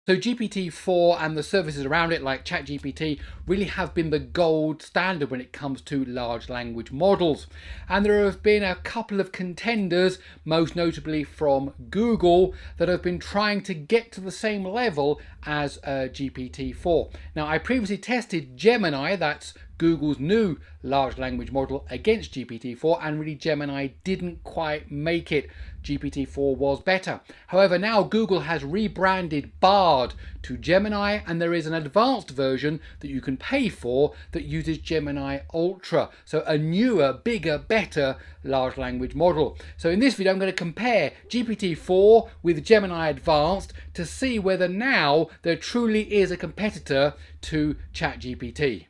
So GPT-4 and the services around it like ChatGPT really have been the gold standard when it comes to large language models. And there have been a couple of contenders, most notably from Google, that have been trying to get to the same level as GPT-4. Now, I previously tested Gemini, that's Google's new large language model, against GPT-4, and really Gemini didn't quite make it. GPT-4 was better. However, now Google has rebranded Bard to Gemini, and there is an advanced version that you can pay for that uses Gemini Ultra. So a newer, bigger, better large language model. So in this video, I'm going to compare GPT-4 with Gemini Advanced to see whether now there truly is a competitor to ChatGPT.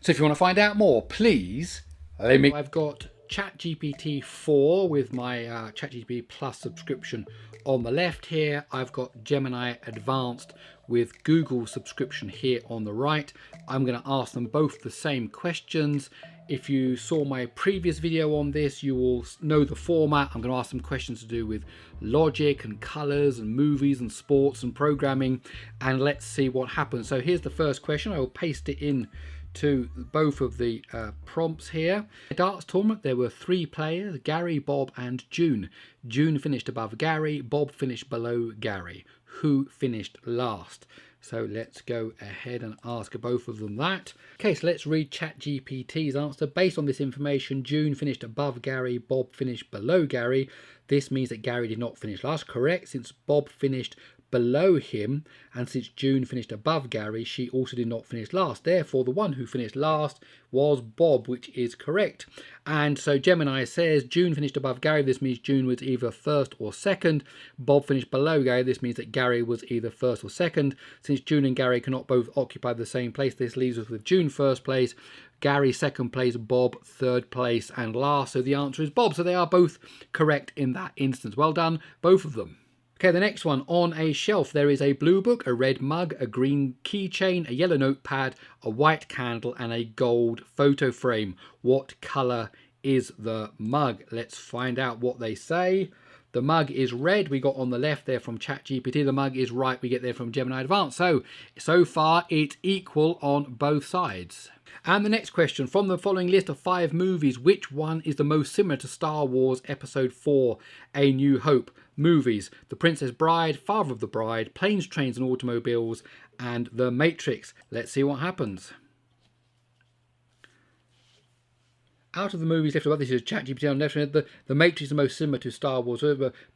So if you want to find out more, please let me. I've got ChatGPT 4 with my ChatGPT Plus subscription on the left here. I've got Gemini Advanced with Google subscription here on the right. I'm going to ask them both the same questions. If you saw my previous video on this, you will know the format. I'm going to ask them questions to do with logic and colors and movies and sports and programming, and let's see what happens. So here's the first question. I will paste it in to both of the prompts here. A darts tournament, there were 3 players, Gary, Bob and June. June finished above Gary, Bob finished below Gary. Who finished last? So let's go ahead and ask both of them that. Okay, so let's read ChatGPT's answer. Based on this information, June finished above Gary, Bob finished below Gary. This means that Gary did not finish last. Correct, since Bob finished below him, and since June finished above Gary, she also did not finish last. Therefore, the one who finished last was Bob, which is correct. And so Gemini says June finished above Gary. This means June was either first or second. Bob finished below Gary. This means that Gary was either first or second. Since June and Gary cannot both occupy the same place, this leaves us with June first place, Gary second place, Bob third place and last. So the answer is Bob. So they are both correct in that instance. Well done, both of them. Okay, the next one. On a shelf there is a blue book, a red mug, a green keychain, a yellow notepad, a white candle and a gold photo frame. What colour is the mug? Let's find out what they say. The mug is red, we got on the left there from ChatGPT. The mug is right, we get there from Gemini Advanced. So far it's equal on both sides. And the next question, from the following list of 5 movies, which one is the most similar to Star Wars Episode 4, A New Hope? Movies: The Princess Bride, Father of the Bride, Planes, Trains and Automobiles, and The Matrix. Let's see what happens. Out of the movies left above, this is ChatGPT on the left. The Matrix is the most similar to Star Wars.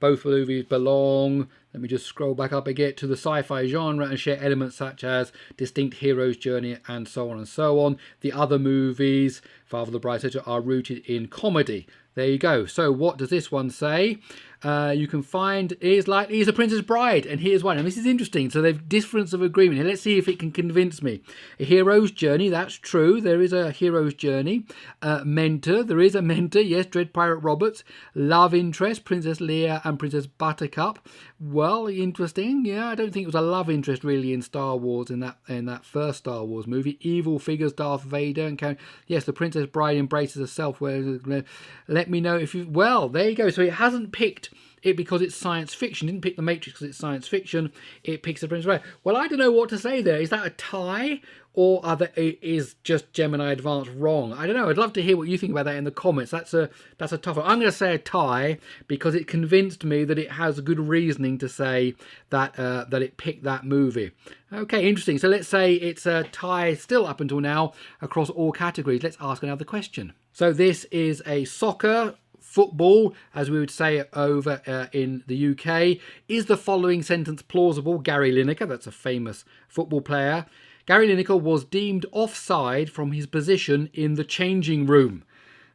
Both movies belong, let me just scroll back up again, to the sci-fi genre and share elements such as distinct hero's journey and so on and so on. The other movies, Father of the Bride, etc., are rooted in comedy. There you go. So what does this one say? You can find is likely is a Princess Bride, and here's one. And this is interesting. So they've difference of agreement here. Let's see if it can convince me. A hero's journey, that's true. There is a hero's journey. Mentor, there is a mentor. Yes, Dread Pirate Roberts. Love interest, Princess Leia and Princess Buttercup. Well, interesting. Yeah, I don't think it was a love interest really in Star Wars in that first Star Wars movie. Evil figures, Darth Vader and yes, the Princess Bride embraces herself. Let me know if you. Well, there you go. So it hasn't picked it because it's science fiction. It didn't pick The Matrix because it's science fiction. It picks The Princess Bride. Well, I don't know what to say there. Is that a tie, or is just Gemini Advanced wrong? I don't know. I'd love to hear what you think about that in the comments. That's a tough one. I'm going to say a tie because it convinced me that it has good reasoning to say that that it picked that movie. Okay, interesting. So let's say it's a tie still up until now across all categories. Let's ask another question. So this is a soccer, football, as we would say over in the UK. Is the following sentence plausible? Gary Lineker, that's a famous football player. Gary Lineker was deemed offside from his position in the changing room.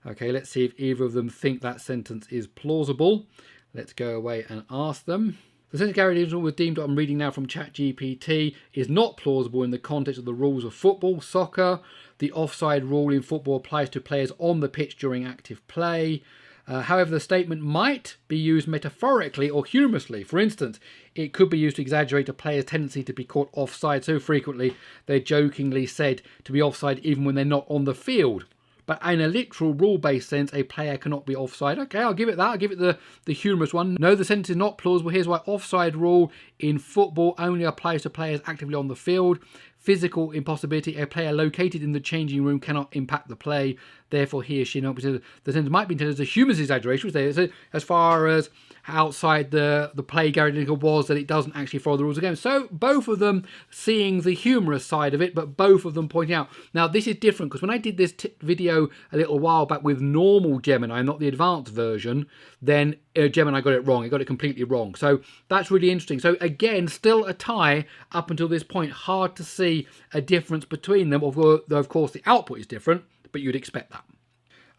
Okay, let's see if either of them think that sentence is plausible. Let's go away and ask them. The sentence Gary Lineker was deemed, I'm reading now from ChatGPT, is not plausible in the context of the rules of football, soccer. The offside rule in football applies to players on the pitch during active play. However, the statement might be used metaphorically or humorously. For instance, it could be used to exaggerate a player's tendency to be caught offside so frequently they're jokingly said to be offside even when they're not on the field. but in a literal rule-based sense, a player cannot be offside. Okay, I'll give it that. I'll give it the humorous one. No, the sentence is not plausible. Here's why. Offside rule in football only applies to players actively on the field. Physical impossibility. A player located in the changing room cannot impact the play. Therefore, he or she not. The sentence might be intended as a humorous exaggeration, which is as far as outside the play guarantee was that it doesn't actually follow the rules of the game. So both of them seeing the humorous side of it, but both of them pointing out. Now this is different because when I did this video a little while back with normal Gemini, not the advanced version, then Gemini got it wrong. It got it completely wrong. So that's really interesting. So again, still a tie up until this point. Hard to see a difference between them, although of course the output is different, but you'd expect that.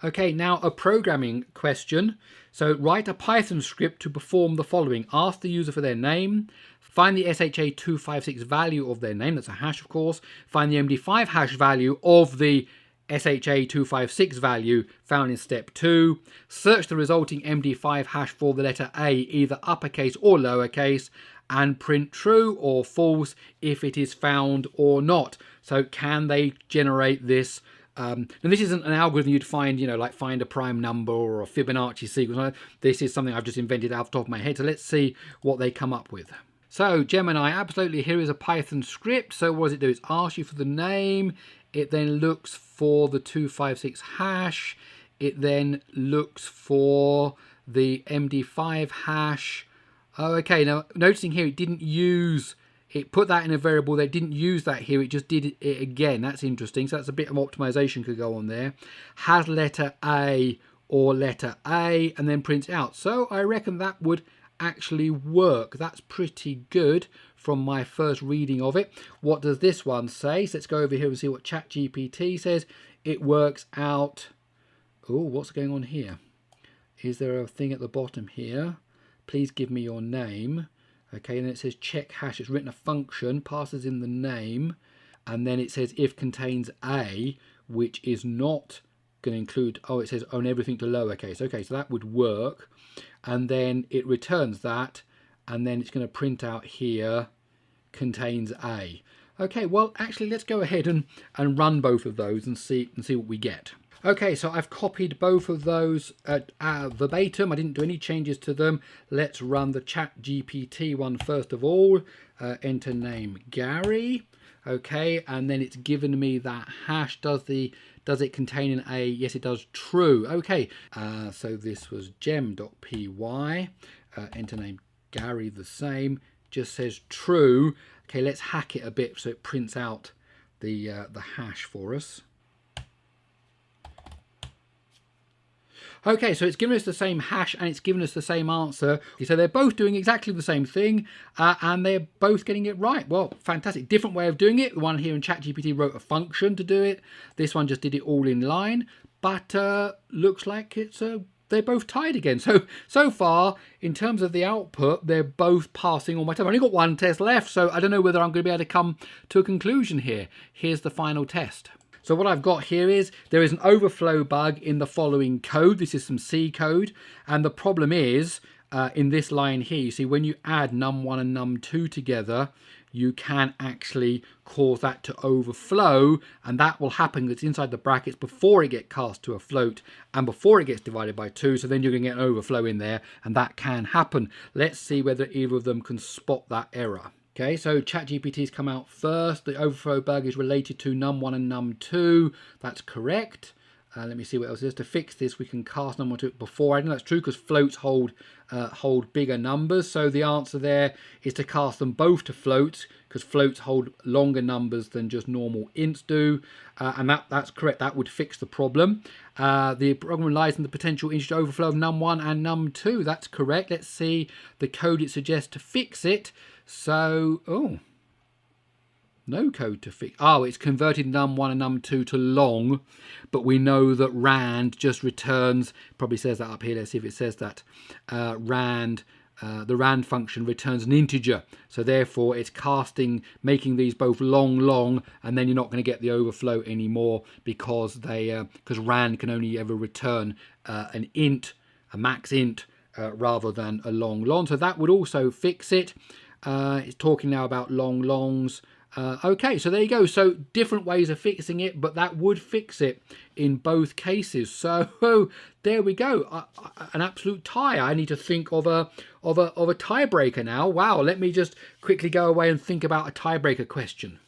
Okay, now a programming question. So write a Python script to perform the following. Ask the user for their name. Find the SHA-256 value of their name. That's a hash, of course. Find the MD5 hash value of the SHA-256 value found in step 2. Search the resulting MD5 hash for the letter A, either uppercase or lowercase, and print true or false if it is found or not. So can they generate this? Now this isn't an algorithm you'd find, like find a prime number or a Fibonacci sequence. This is something I've just invented out of the top of my head. So let's see what they come up with. So Gemini, absolutely, here is a Python script. So what does it do? It asks you for the name. It then looks for the 256 hash. It then looks for the MD5 hash. Oh, okay. Now noticing here, it didn't use. It put that in a variable. They didn't use that here. It just did it again. That's interesting. So that's a bit of optimization could go on there. Has letter A or letter A and then prints out. So I reckon that would actually work. That's pretty good from my first reading of it. What does this one say? So let's go over here and see what ChatGPT says. It works out. Oh, what's going on here? Is there a thing at the bottom here? Please give me your name. Okay, and then it says check hash. It's written a function, passes in the name, and then it says if contains A, which is not going to include, oh, it says own everything to lowercase. Okay, so that would work. And then it returns that, and then it's going to print out here, contains A. Okay, well, actually, let's go ahead and run both of those and see what we get. Okay, so I've copied both of those verbatim. I didn't do any changes to them. Let's run the ChatGPT one first of all. Enter name Gary. Okay, and then it's given me that hash. Does it contain an A? Yes, it does. True. Okay, so this was gem.py. Enter name Gary, the same. Just says true. Okay, let's hack it a bit so it prints out the hash for us. Okay, so it's given us the same hash and it's given us the same answer. So they're both doing exactly the same thing and they're both getting it right. Well, fantastic. Different way of doing it. The one here in ChatGPT wrote a function to do it. This one just did it all in line. But looks like it's they're both tied again. So far, in terms of the output, they're both passing all my tests. I've only got one test left, so I don't know whether I'm going to be able to come to a conclusion here. Here's the final test. So what I've got here is there is an overflow bug in the following code. This is some C code. And the problem is in this line here, you see when you add num1 and num2 together, you can actually cause that to overflow. And that will happen. It's inside the brackets before it gets cast to a float and before it gets divided by 2. So then you're going to get an overflow in there and that can happen. Let's see whether either of them can spot that error. Okay, so ChatGPT's come out first. The overflow bug is related to num1 and num2. That's correct. Let me see what else is. To fix this, we can cast num1 to it before. I know that's true because floats hold bigger numbers. So the answer there is to cast them both to floats because floats hold longer numbers than just normal ints do. And that's correct. That would fix the problem. The problem lies in the potential integer overflow of num1 and num2. That's correct. Let's see the code it suggests to fix it. So, oh, no code to fix. Oh, it's converted num1 and num2 to long, but we know that rand just returns, probably says that up here. Let's see if it says that. The rand function returns an integer. So therefore it's making these both long, and then you're not going to get the overflow anymore because rand can only ever return an int, a max int, rather than a long. So that would also fix it. It's talking now about longs. Okay, so there you go. So different ways of fixing it, but that would fix it in both cases. So there we go. An absolute tie. I need to think of a tiebreaker now. Wow, let me just quickly go away and think about a tiebreaker question.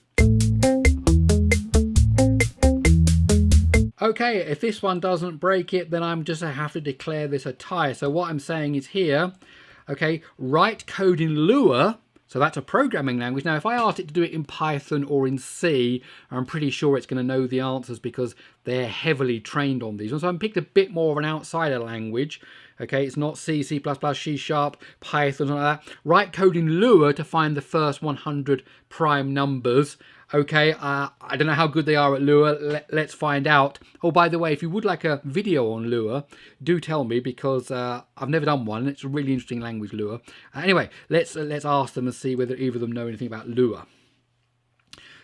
Okay, if this one doesn't break it, then I'm just have to declare this a tie. So what I'm saying is here, okay, write code in Lua. So that's a programming language. Now, if I asked it to do it in Python or in C, I'm pretty sure it's going to know the answers because they're heavily trained on these. And so I picked a bit more of an outsider language. Okay, it's not C, C++, C#, Python, something like that. Write code in Lua to find the first 100 prime numbers. Okay, I don't know how good they are at Lua. Let's find out. Oh, by the way, if you would like a video on Lua, do tell me because I've never done one. It's a really interesting language, Lua. Anyway, let's ask them and see whether either of them know anything about Lua.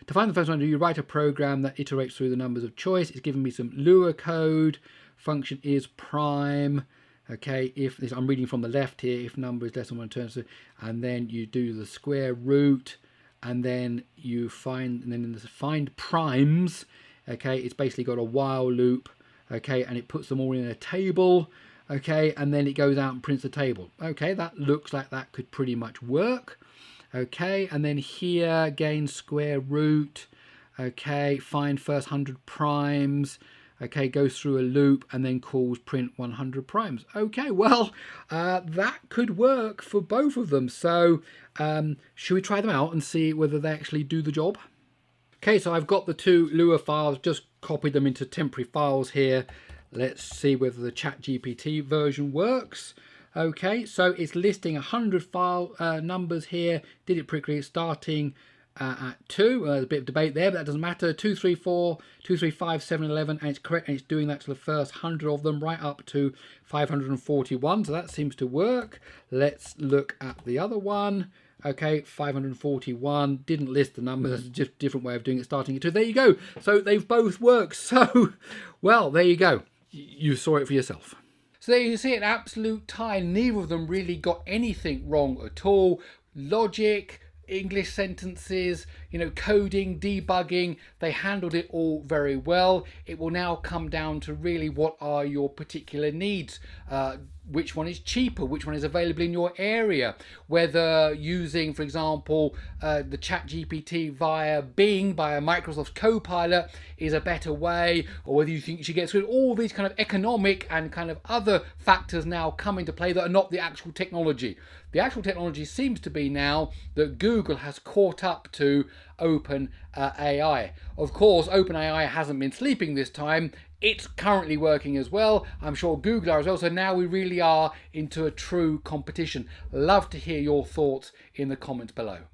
To find the first one, do you write a program that iterates through the numbers of choice? It's giving me some Lua code. Function is prime. Okay, if this, I'm reading from the left here, if number is less than 1 turns to, and then you do the square root, and then you find, and then in the find primes, okay, it's basically got a while loop, okay, and it puts them all in a table, okay, and then it goes out and prints the table. Okay, that looks like that could pretty much work. Okay, and then here again, square root, okay, find first 100 primes. Okay, goes through a loop and then calls print 100 primes. Okay, well, that could work for both of them. So should we try them out and see whether they actually do the job? Okay, so I've got the two Lua files, just copied them into temporary files here. Let's see whether the ChatGPT version works. Okay, so it's listing 100 file numbers here. Did it pretty quickly, starting at 2. There's a bit of debate there, but that doesn't matter. 2, 3, 4, 2, 3, 5, 7, 11, and it's correct, and it's doing that to the first 100 of them, right up to 541. So that seems to work. Let's look at the other one. Okay, 541 didn't list the numbers. That's just a different way of doing it, starting at 2. There you go. So they've both worked. So, well, there you go. You saw it for yourself. So there you see an absolute tie. Neither of them really got anything wrong at all. Logic, English sentences, you know, coding, debugging, they handled it all very well. It will now come down to really what are your particular needs. Which one is cheaper, which one is available in your area, whether using, for example, the ChatGPT via Bing, by Microsoft's Copilot is a better way, or whether you think you should get through all these kind of economic and kind of other factors now come into play that are not the actual technology. The actual technology seems to be now that Google has caught up to OpenAI. Of course, OpenAI hasn't been sleeping this time. It's currently working as well. I'm sure Google are as well. So now we really are into a true competition. Love to hear your thoughts in the comments below.